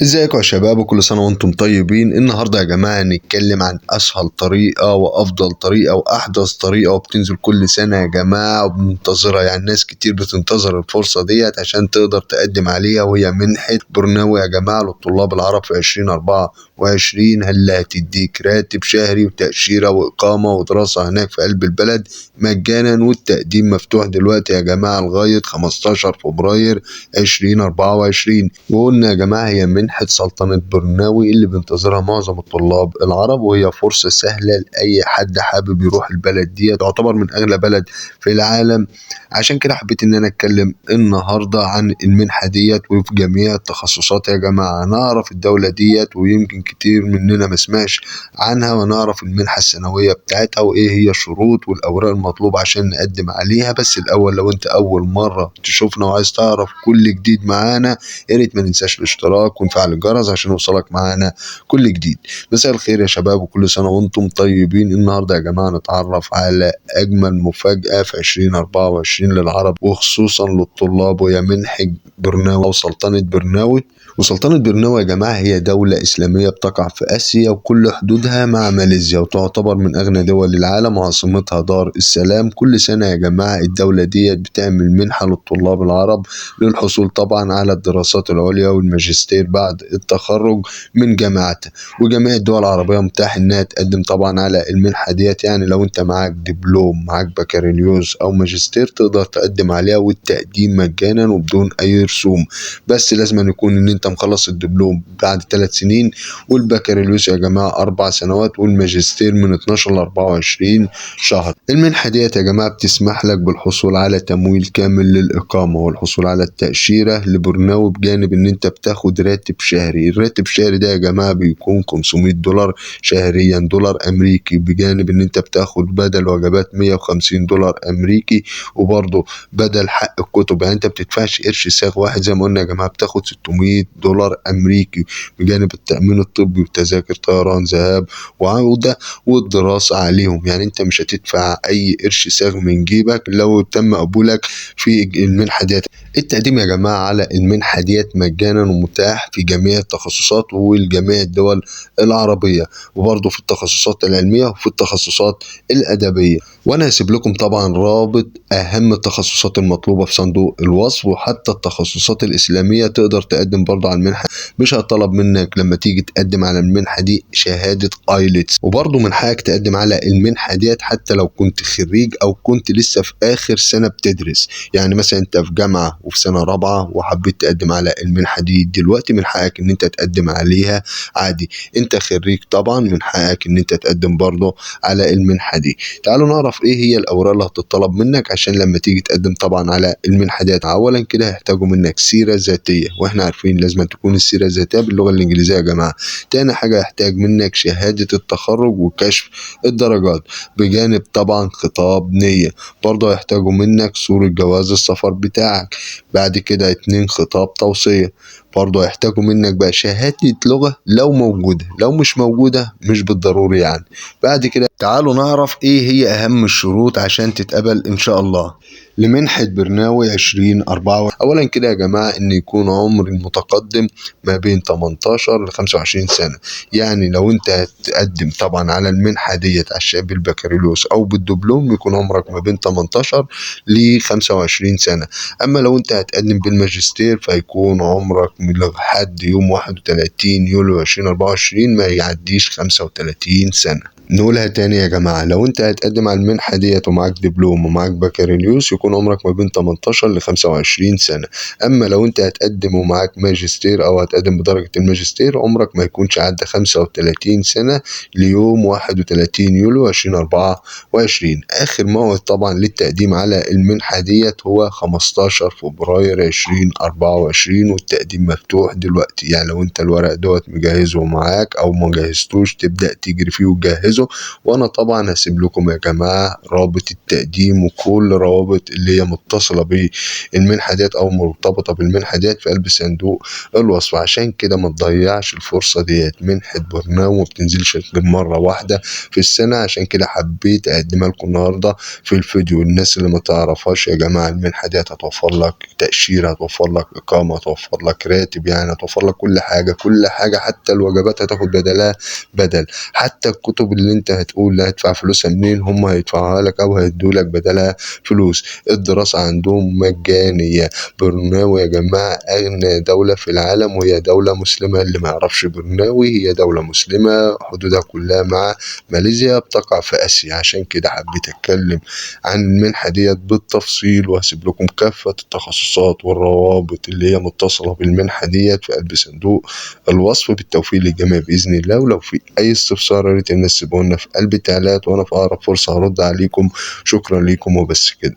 ازيكم يا شباب وكل سنة وانتم طيبين. النهاردة يا جماعة هنتكلم عن اسهل طريقة وافضل طريقة واحدث طريقة وبتنزل كل سنة يا جماعة وبننتظرها. يعني ناس كتير بتنتظر الفرصة ديت عشان تقدر تقدم عليها، وهي منحة برناوي يا جماعة للطلاب العرب في 2024. اللي هتديك راتب شهري وتأشيرة وإقامة ودراسة هناك في قلب البلد مجانا، والتقديم مفتوح دلوقتي يا جماعة لغاية 15 فبراير 2024. وقلنا يا جماعة هي منحة سلطنة برناوي اللي بينتظرها معظم الطلاب العرب، وهي فرصة سهلة لأي حد حابب يروح البلد دي، تعتبر من أغلى بلد في العالم. عشان كده حبيت إن أنا أتكلم النهاردة عن المنحة ديت وفي جميع التخصصات يا جماعة. نعرف الدولة ديت، ويمكن كتير مننا ما سمعش عنها، ونعرف المنحة السنوية بتاعتها وإيه هي الشروط والأوراق المطلوبة عشان نقدم عليها. بس الأول لو أنت أول مرة تشوفنا وعايز تعرف كل جديد معانا، يا ريت ما ننساش الاشتراك ونفعل الجرس عشان يوصلك معانا كل جديد. مساء الخير يا شباب وكل سنة وانتم طيبين. النهاردة يا جماعة نتعرف على أجمل مفاجأة في 2024 للعرب وخصوصا للطلاب، وهي منحة برناوي أو سلطنة برناوي. وسلطنة برناوي يا جماعة هي دولة إسلامية بتقع في آسيا وكل حدودها مع ماليزيا، وتعتبر من أغنى دول العالم وعاصمتها دار السلام. كل سنة يا جماعة الدولة دي بتعمل منحة للطلاب العرب للحصول طبعا على الدراسات العليا والماجستير بعد التخرج من جامعتها. وجميع الدول العربية متاح إنها تقدم طبعا على المنحة ديت. يعني لو أنت معاك دبلوم، معاك بكالوريوس أو ماجستير، تقدر تقدم عليها والتقديم مجانا وبدون أي رسوم. بس لازم أن يكون إن أنت مخلص الدبلوم بعد 3 سنين، والبكالوريوس يا جماعة 4 سنوات، والماجستير من 12 ل 24 شهر. المنحة ديت يا جماعة بتسمح لك بالحصول على تمويل كامل للإقامة والحصول على التأشيرة لبرناوي، بجانب إن أنت بتاخد راتب شهري. الراتب الشهري ده يا جماعة بيكون 500 دولار شهريا، دولار أمريكي، بجانب إن أنت بتاخد بدل وجبات 150 دولار أمريكي، وبرضه بدل حق الكتب. يعني أنت بتدفعش قرش ساغ واحد زي ما قلنا يا جماعة، بتاخد 600 دولار أمريكي، بجانب التأمين الطبي وتذاكر طيران ذهاب وعودة والدراسة عليهم. يعني أنت مش هتدفع أي قرش ساغ من جيبك لو تم قبولك في المنحة ديت. التقديم يا جماعة على المنحة ديت مجانا ومتاح في جميع التخصصات والجميع الدول العربية، وبرضه في التخصصات العلمية وفي التخصصات الأدبية. وأنا هسيب لكم طبعا رابط أهم التخصصات المطلوبة في صندوق الوصف، وحتى التخصصات الإسلامية تقدر تقدم برضه على المنحة. مش هطلب منك لما تيجي تقدم على المنحة دي شهادة ايلتس، وبرضه من حقك تقدم على المنحة ديت حتى لو كنت خريج أو كنت لسه في آخر سنة بتدرس. يعني مثلا أنت في جامعة وفي سنة رابعة وحبيت تقدم على المنحة دي دلوقتي، من حقك إن أنت تقدم عليها عادي. أنت خريج طبعا من حقك إن أنت تقدم برضه على المنحة دي. تعالوا نعرف إيه هي الأوراق اللي هتطلب منك عشان لما تيجي تقدم طبعا على المنحة ديت. أولا كده هيحتاجوا منك سيرة ذاتية، وإحنا عارفين لازم تكون السيرة الذاتية باللغة الإنجليزية يا جماعة. تاني حاجة هيحتاج منك شهادة التخرج وكشف الدرجات، بجانب طبعا خطاب نية. برضه هيحتاجوا منك صورة جواز السفر بتاعك. بعد كده 2 خطاب توصية. برضه هيحتاجوا منك بقى شهادة لغة لو موجودة، لو مش موجودة مش بالضروري يعني. بعد كده تعالوا نعرف ايه هي اهم الشروط عشان تتقبل ان شاء الله لمنحة برناوي 2024. اولا كده يا جماعة ان يكون عمر المتقدم ما بين 18 ل 25 سنة. يعني لو انت هتقدم طبعا على المنحة ديت على الشهادة بالبكالوريوس او بالدبلوم، يكون عمرك ما بين 18 ل 25 سنة. اما لو انت هتقدم بالماجستير فيكون عمرك من لحد يوم 31 يوليو 2024 ما يعديش 35 سنة. نقولها تاني يا جماعة، لو انت هتقدم على المنحة ديت ومعاك دبلوم ومعاك بكالوريوس يكون عمرك ما بين 18 ل 25 سنة. اما لو انت هتقدم ومعاك ماجستير او هتقدم بدرجة الماجستير، عمرك ما يكونش عدى 35 سنة ليوم 31 يوليو 2024. اخر موعد طبعا للتقديم على المنحة ديت هو 15 فبراير 2024، والتقديم مفتوح دلوقتي. يعني لو انت الورق دوت مجهزه معاك او ما جهزتوش تبدأ تجري فيه وتجهزه تحجزوا. وانا طبعا هسيب لكم يا جماعة رابط التقديم وكل روابط اللي هي متصلة بالمنحة ديت او مرتبطة بالمنحة ديت في قلب صندوق الوصف. عشان كده ما تضيعش الفرصة ديت، منحة برنامج ما بتنزلش غير مرة واحدة في السنة. عشان كده حبيت اقدمها لكم النهاردة في الفيديو. الناس اللي ما تعرفهاش يا جماعة، المنحة ديت هتوفر لك تأشيرة، هتوفر لك إقامة، هتوفر لك راتب، يعني هتوفر لك كل حاجة كل حاجة. حتى الوجبات هتاخد بدلها بدل، حتى الكتب اللي انت هتقول لا هدفع فلوسها منين هم هيدفعوها لك او هيدوا لك بدلها فلوس. الدراسة عندهم مجانية. برناوي يا جماعة أغنى دولة في العالم وهي دولة مسلمة. اللي ما يعرفش برناوي، هي دولة مسلمة حدودها كلها مع ماليزيا، بتقع في آسيا. عشان كده حبيت أتكلم عن المنحة ديت بالتفصيل، وهسيب لكم كافة التخصصات والروابط اللي هي متصلة بالمنحة ديت في قلب صندوق الوصف. بالتوفيق للجميع بإذن الله. ولو في أي استفسار يا ريت الناس تسيبونا في قلب التعليقات، وأنا في أقرب فرصة هرد عليكم. شكرا ليكم وبس كده.